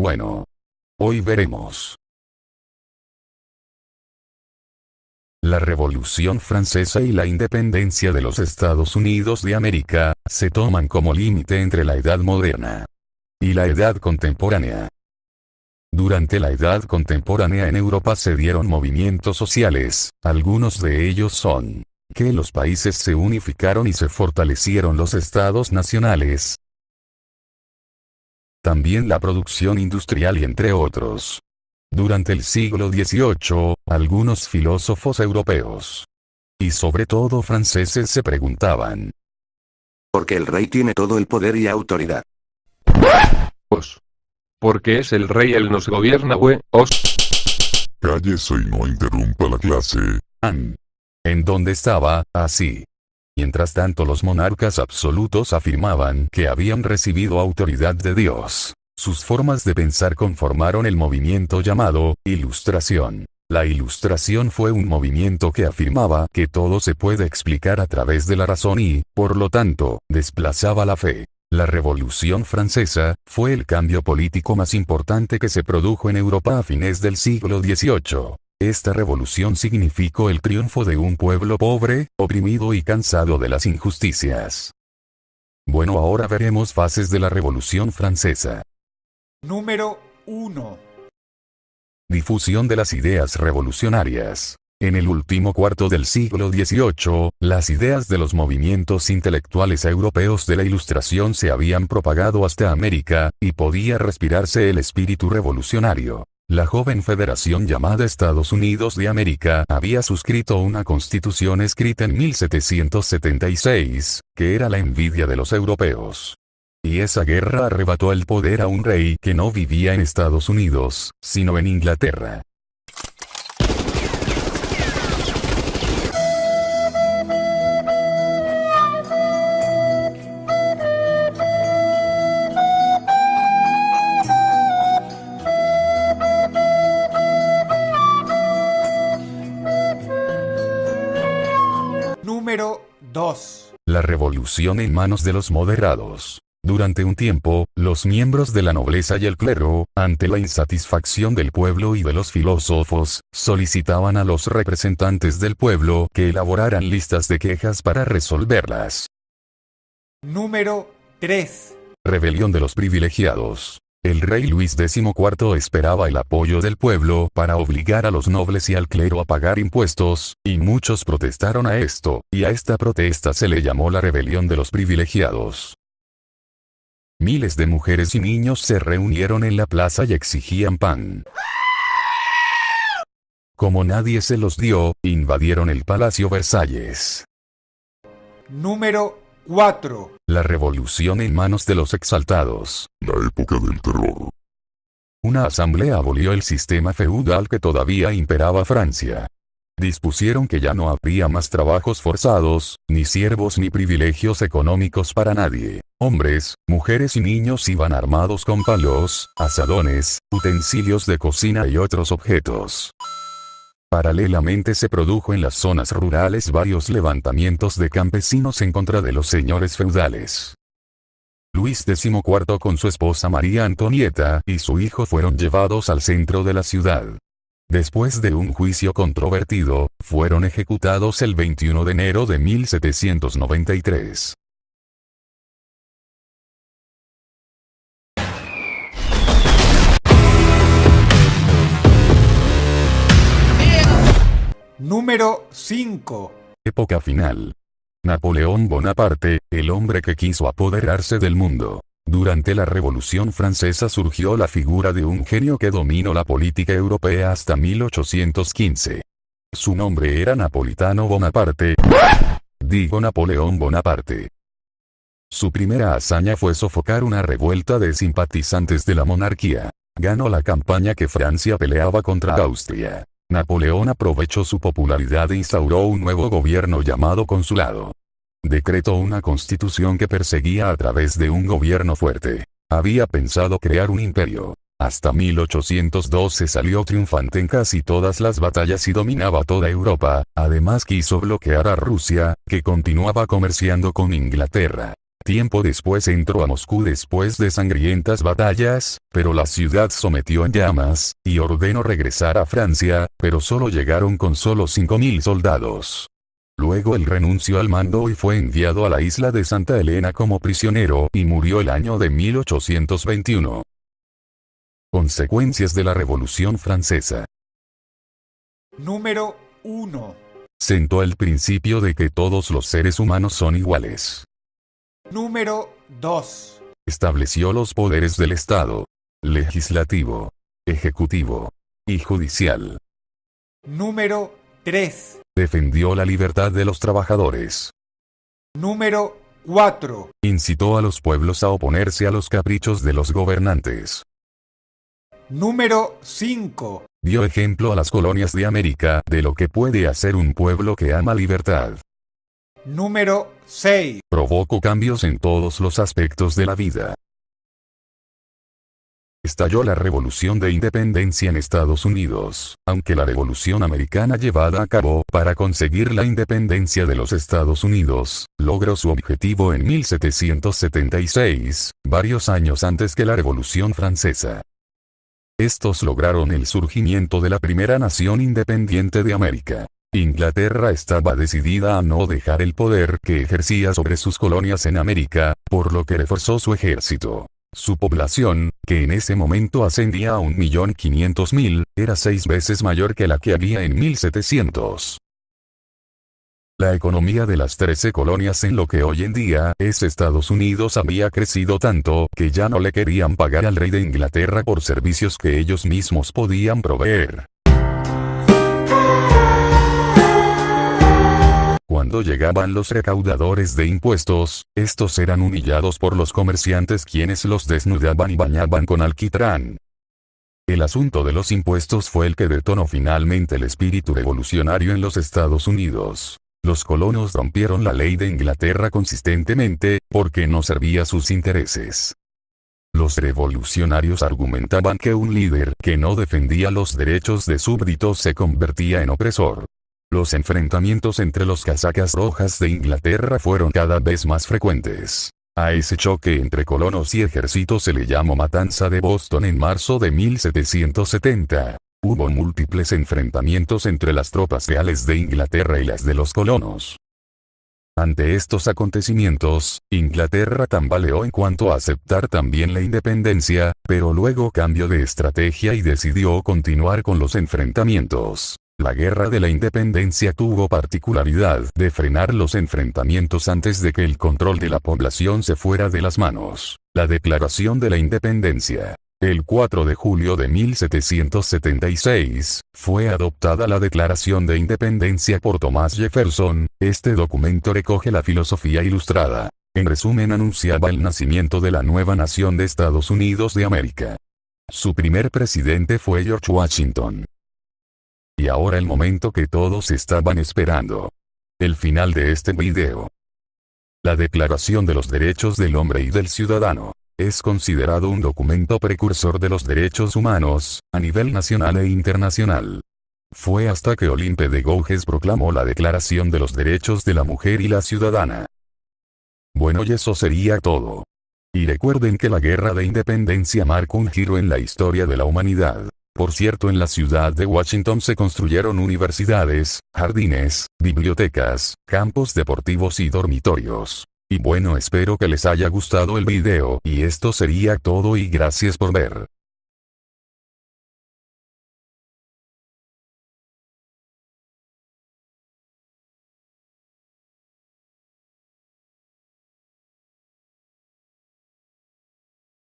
bueno. Hoy veremos. La Revolución Francesa y la independencia de los Estados Unidos de América se toman como límite entre la Edad Moderna y la Edad Contemporánea. Durante la Edad Contemporánea en Europa se dieron movimientos sociales, algunos de ellos son que los países se unificaron y se fortalecieron los estados nacionales, también la producción industrial y entre otros. Durante el siglo XVIII, algunos filósofos europeos, y sobre todo franceses, se preguntaban: Porque el rey tiene todo el poder y autoridad. Porque es el rey el nos gobierna, Cállese y no interrumpa la clase. en donde estaba, así. Mientras tanto los monarcas absolutos afirmaban que habían recibido autoridad de Dios. Sus formas de pensar conformaron el movimiento llamado Ilustración. La Ilustración fue un movimiento que afirmaba que todo se puede explicar a través de la razón y, por lo tanto, desplazaba la fe. La Revolución Francesa fue el cambio político más importante que se produjo en Europa a fines del siglo XVIII. Esta revolución significó el triunfo de un pueblo pobre, oprimido y cansado de las injusticias. Bueno, ahora veremos fases de la Revolución Francesa. Número 1. Difusión de las ideas revolucionarias. En el último cuarto del siglo XVIII, las ideas de los movimientos intelectuales europeos de la Ilustración se habían propagado hasta América, y podía respirarse el espíritu revolucionario. La joven federación llamada Estados Unidos de América había suscrito una constitución escrita en 1776, que era la envidia de los europeos. Y esa guerra arrebató el poder a un rey que no vivía en Estados Unidos, sino en Inglaterra. Número 2. La revolución en manos de los moderados. Durante un tiempo, los miembros de la nobleza y el clero, ante la insatisfacción del pueblo y de los filósofos, solicitaban a los representantes del pueblo que elaboraran listas de quejas para resolverlas. Número 3. Rebelión de los privilegiados. El rey Luis XIV esperaba el apoyo del pueblo para obligar a los nobles y al clero a pagar impuestos, y muchos protestaron a esto, y a esta protesta se le llamó la rebelión de los privilegiados. Miles de mujeres y niños se reunieron en la plaza y exigían pan. Como nadie se los dio, invadieron el Palacio Versalles. Número 4. La revolución en manos de los exaltados. La época del terror. Una asamblea abolió el sistema feudal que todavía imperaba Francia. Dispusieron que ya no habría más trabajos forzados, ni siervos ni privilegios económicos para nadie. Hombres, mujeres y niños iban armados con palos, azadones, utensilios de cocina y otros objetos. Paralelamente se produjo en las zonas rurales varios levantamientos de campesinos en contra de los señores feudales. Luis XIV con su esposa María Antonieta y su hijo fueron llevados al centro de la ciudad. Después de un juicio controvertido, fueron ejecutados el 21 de enero de 1793. Número 5. Época final. Napoleón Bonaparte, el hombre que quiso apoderarse del mundo. Durante la Revolución Francesa surgió la figura de un genio que dominó la política europea hasta 1815. Su nombre era Napolitano Bonaparte. Digo Napoleón Bonaparte. Su primera hazaña fue sofocar una revuelta de simpatizantes de la monarquía. Ganó la campaña que Francia peleaba contra Austria. Napoleón aprovechó su popularidad e instauró un nuevo gobierno llamado consulado. Decretó una constitución que perseguía a través de un gobierno fuerte. Había pensado crear un imperio. Hasta 1812 salió triunfante en casi todas las batallas y dominaba toda Europa. Además quiso bloquear a Rusia, que continuaba comerciando con Inglaterra. Tiempo después entró a Moscú después de sangrientas batallas, pero la ciudad sometió en llamas, y ordenó regresar a Francia, pero solo llegaron con solo 5.000 soldados. Luego él renunció al mando y fue enviado a la isla de Santa Elena como prisionero y murió el año de 1821. Consecuencias de la Revolución Francesa. Número 1. Sentó el principio de que todos los seres humanos son iguales. Número 2. Estableció los poderes del Estado: legislativo, ejecutivo y judicial. Número 3. Defendió la libertad de los trabajadores. Número 4. Incitó a los pueblos a oponerse a los caprichos de los gobernantes. Número 5. Dio ejemplo a las colonias de América de lo que puede hacer un pueblo que ama libertad. Número 6. Provocó cambios en todos los aspectos de la vida. Estalló la Revolución de Independencia en Estados Unidos, aunque la Revolución Americana llevada a cabo para conseguir la independencia de los Estados Unidos, logró su objetivo en 1776, varios años antes que la Revolución Francesa. Estos lograron el surgimiento de la primera nación independiente de América. Inglaterra estaba decidida a no dejar el poder que ejercía sobre sus colonias en América, por lo que reforzó su ejército. Su población, que en ese momento ascendía a 1.500.000, era 6 veces mayor que la que había en 1700. La economía de las 13 colonias en lo que hoy en día es Estados Unidos había crecido tanto que ya no le querían pagar al rey de Inglaterra por servicios que ellos mismos podían proveer. Cuando llegaban los recaudadores de impuestos, estos eran humillados por los comerciantes quienes los desnudaban y bañaban con alquitrán. El asunto de los impuestos fue el que detonó finalmente el espíritu revolucionario en los Estados Unidos. Los colonos rompieron la ley de Inglaterra consistentemente, porque no servía sus intereses. Los revolucionarios argumentaban que un líder que no defendía los derechos de súbditos se convertía en opresor. Los enfrentamientos entre los casacas rojas de Inglaterra fueron cada vez más frecuentes. A ese choque entre colonos y ejército se le llamó Matanza de Boston en marzo de 1770. Hubo múltiples enfrentamientos entre las tropas reales de Inglaterra y las de los colonos. Ante estos acontecimientos, Inglaterra tambaleó en cuanto a aceptar también la independencia, pero luego cambió de estrategia y decidió continuar con los enfrentamientos. La Guerra de la Independencia tuvo particularidad de frenar los enfrentamientos antes de que el control de la población se fuera de las manos. La Declaración de la Independencia. El 4 de julio de 1776, fue adoptada la Declaración de Independencia por Thomas Jefferson. Este documento recoge la filosofía ilustrada. En resumen, anunciaba el nacimiento de la nueva nación de Estados Unidos de América. Su primer presidente fue George Washington. Y ahora el momento que todos estaban esperando. El final de este video. La Declaración de los Derechos del Hombre y del Ciudadano. Es considerado un documento precursor de los derechos humanos, a nivel nacional e internacional. Fue hasta que Olympe de Gouges proclamó la Declaración de los Derechos de la Mujer y la Ciudadana. Bueno, y eso sería todo. Y recuerden que la Guerra de Independencia marcó un giro en la historia de la humanidad. Por cierto, en la ciudad de Washington se construyeron universidades, jardines, bibliotecas, campos deportivos y dormitorios. Y bueno, espero que les haya gustado el video y esto sería todo y gracias por ver.